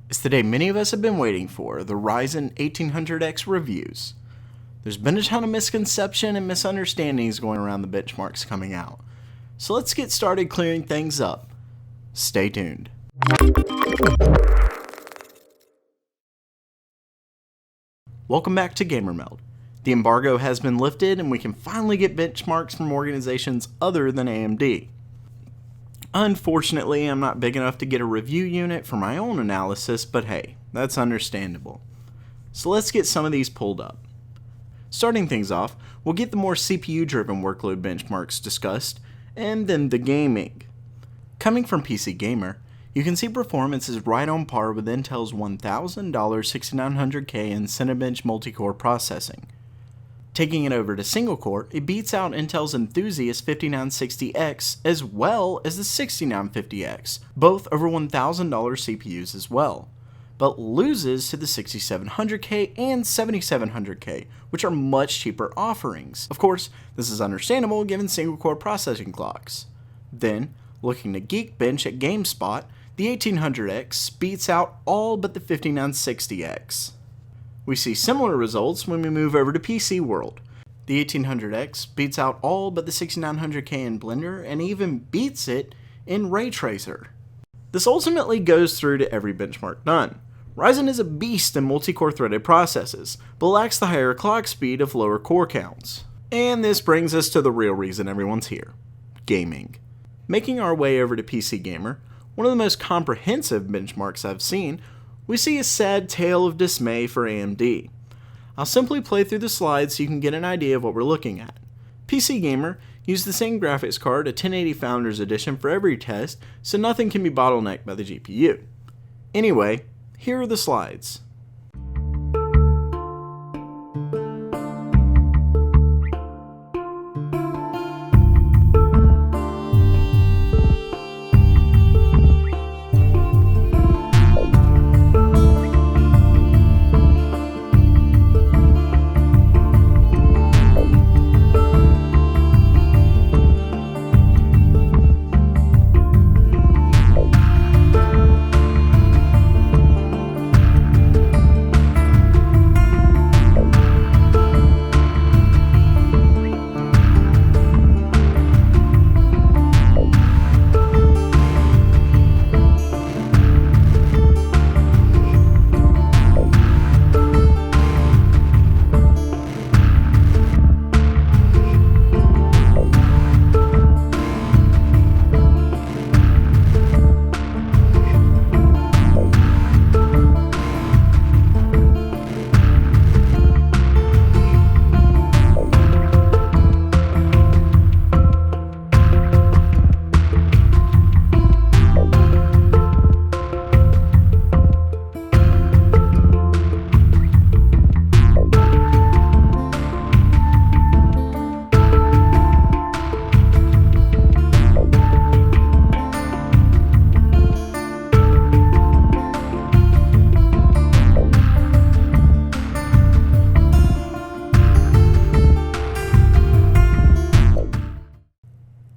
It's the day many of us have been waiting for, the Ryzen 1800X reviews. There's been a ton of misconception and misunderstandings going around the benchmarks coming out. So let's get started clearing things up. Stay tuned. Welcome back to GamerMeld. The embargo has been lifted and we can finally get benchmarks from organizations other than AMD. Unfortunately, I'm not big enough to get a review unit for my own analysis, but hey, that's understandable. So let's get some of these pulled up. Starting things off, we'll get the more CPU-driven workload benchmarks discussed, and then the gaming. Coming from PC Gamer, you can see performance is right on par with Intel's $1,000 6900K in Cinebench multi-core processing. Taking it over to single core, it beats out Intel's Enthusiast 5960X as well as the 6950X, both over $1,000 CPUs as well, but loses to the 6700K and 7700K, which are much cheaper offerings. Of course, this is understandable given single core processing clocks. Then, looking to Geekbench at GameSpot, the 1800X beats out all but the 5960X. We see similar results when we move over to PC World. The 1800X beats out all but the 6900K in Blender and even beats it in Ray Tracer. This ultimately goes through to every benchmark done. Ryzen is a beast in multi-core threaded processes, but lacks the higher clock speed of lower core counts. And this brings us to the real reason everyone's here: gaming. Making our way over to PC Gamer, one of the most comprehensive benchmarks I've seen, we see a sad tale of dismay for AMD. I'll simply play through the slides so you can get an idea of what we're looking at. PC Gamer used the same graphics card, a 1080 Founders Edition, for every test, so nothing can be bottlenecked by the GPU. Anyway, here are the slides.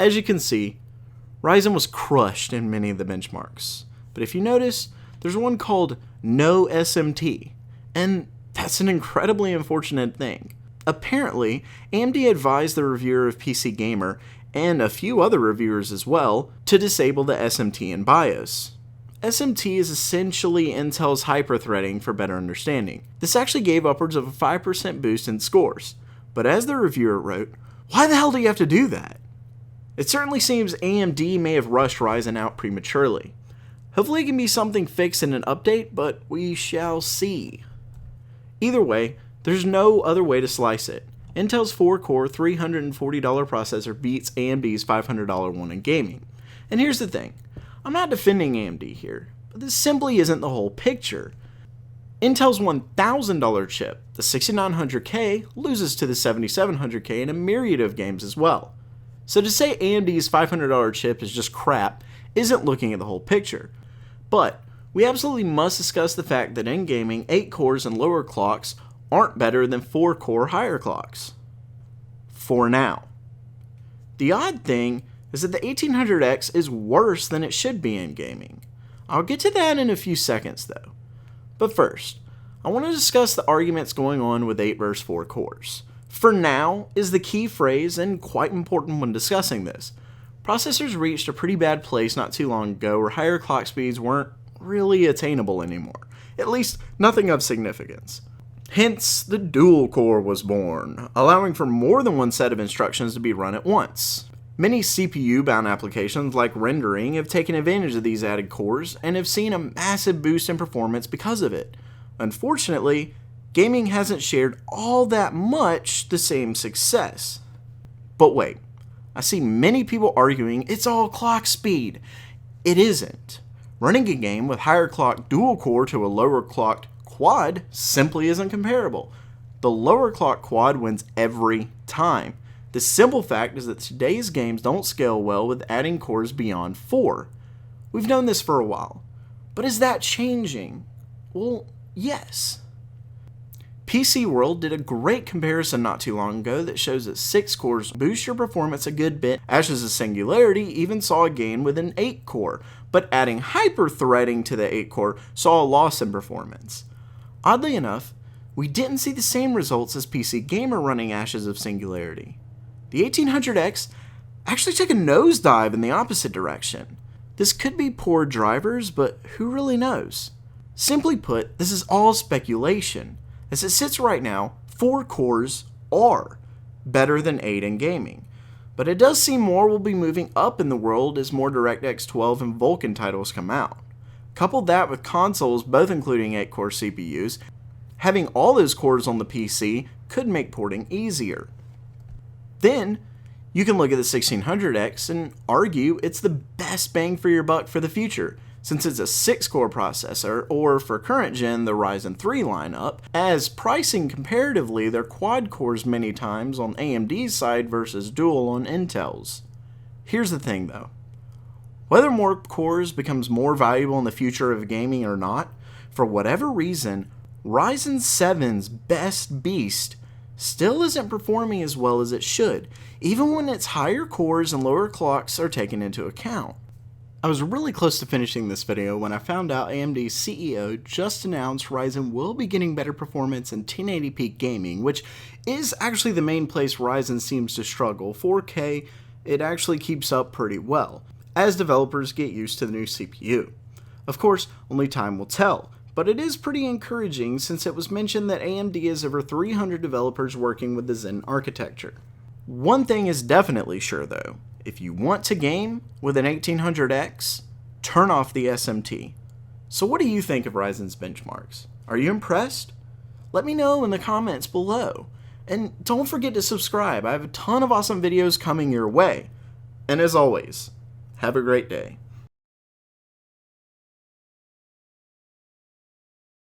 As you can see, Ryzen was crushed in many of the benchmarks, but if you notice, there's one called No SMT, and that's an incredibly unfortunate thing. Apparently, AMD advised the reviewer of PC Gamer, and a few other reviewers as well, to disable the SMT in BIOS. SMT is essentially Intel's hyperthreading for better understanding. This actually gave upwards of a 5% boost in scores, but as the reviewer wrote, why the hell do you have to do that? It certainly seems AMD may have rushed Ryzen out prematurely. Hopefully it can be something fixed in an update, but we shall see. Either way, there's no other way to slice it. Intel's 4-core $340 processor beats AMD's $500 one in gaming. And here's the thing, I'm not defending AMD here, but this simply isn't the whole picture. Intel's $1,000 chip, the 6900K, loses to the 7700K in a myriad of games as well. So to say AMD's $500 chip is just crap isn't looking at the whole picture. But we absolutely must discuss the fact that in gaming, 8 cores and lower clocks aren't better than 4-core higher clocks. For now. The odd thing is that the 1800X is worse than it should be in gaming. I'll get to that in a few seconds though. But first, I want to discuss the arguments going on with 8 versus 4 cores. For now is the key phrase and quite important when discussing this. Processors reached a pretty bad place not too long ago where higher clock speeds weren't really attainable anymore, at least nothing of significance. Hence, the dual core was born, allowing for more than one set of instructions to be run at once. Many CPU-bound applications like rendering have taken advantage of these added cores and have seen a massive boost in performance because of it. Unfortunately, gaming hasn't shared all that much the same success. But wait, I see many people arguing it's all clock speed. It isn't. Running a game with higher clock dual core to a lower clocked quad simply isn't comparable. The lower clock quad wins every time. The simple fact is that today's games don't scale well with adding cores beyond 4. We've known this for a while. But is that changing? Well, yes. PC World did a great comparison not too long ago that shows that 6 cores boost your performance a good bit. Ashes of Singularity even saw a gain with an 8 core, but adding hyper-threading to the 8 core saw a loss in performance. Oddly enough, we didn't see the same results as PC Gamer running Ashes of Singularity. The 1800X actually took a nosedive in the opposite direction. This could be poor drivers, but who really knows? Simply put, this is all speculation. As it sits right now, 4 cores are better than 8 in gaming. But it does seem more will be moving up in the world as more DirectX 12 and Vulkan titles come out. Couple that with consoles both including 8-core CPUs, having all those cores on the PC could make porting easier. Then, you can look at the 1600X and argue it's the best bang for your buck for the future, since it's a 6-core processor, or for current gen, the Ryzen 3 lineup, as pricing comparatively their quad cores many times on AMD's side versus dual on Intel's. Here's the thing though. Whether more cores becomes more valuable in the future of gaming or not, for whatever reason, Ryzen 7's best beast still isn't performing as well as it should, even when its higher cores and lower clocks are taken into account. I was really close to finishing this video when I found out AMD's CEO just announced Ryzen will be getting better performance in 1080p gaming, which is actually the main place Ryzen seems to struggle. 4K, it actually keeps up pretty well, as developers get used to the new CPU. Of course, only time will tell, but it is pretty encouraging since it was mentioned that AMD has over 300 developers working with the Zen architecture. One thing is definitely sure though, if you want to game with an 1800X, turn off the SMT. So what do you think of Ryzen's benchmarks? Are you impressed? Let me know in the comments below. And don't forget to subscribe, I have a ton of awesome videos coming your way. And as always, have a great day.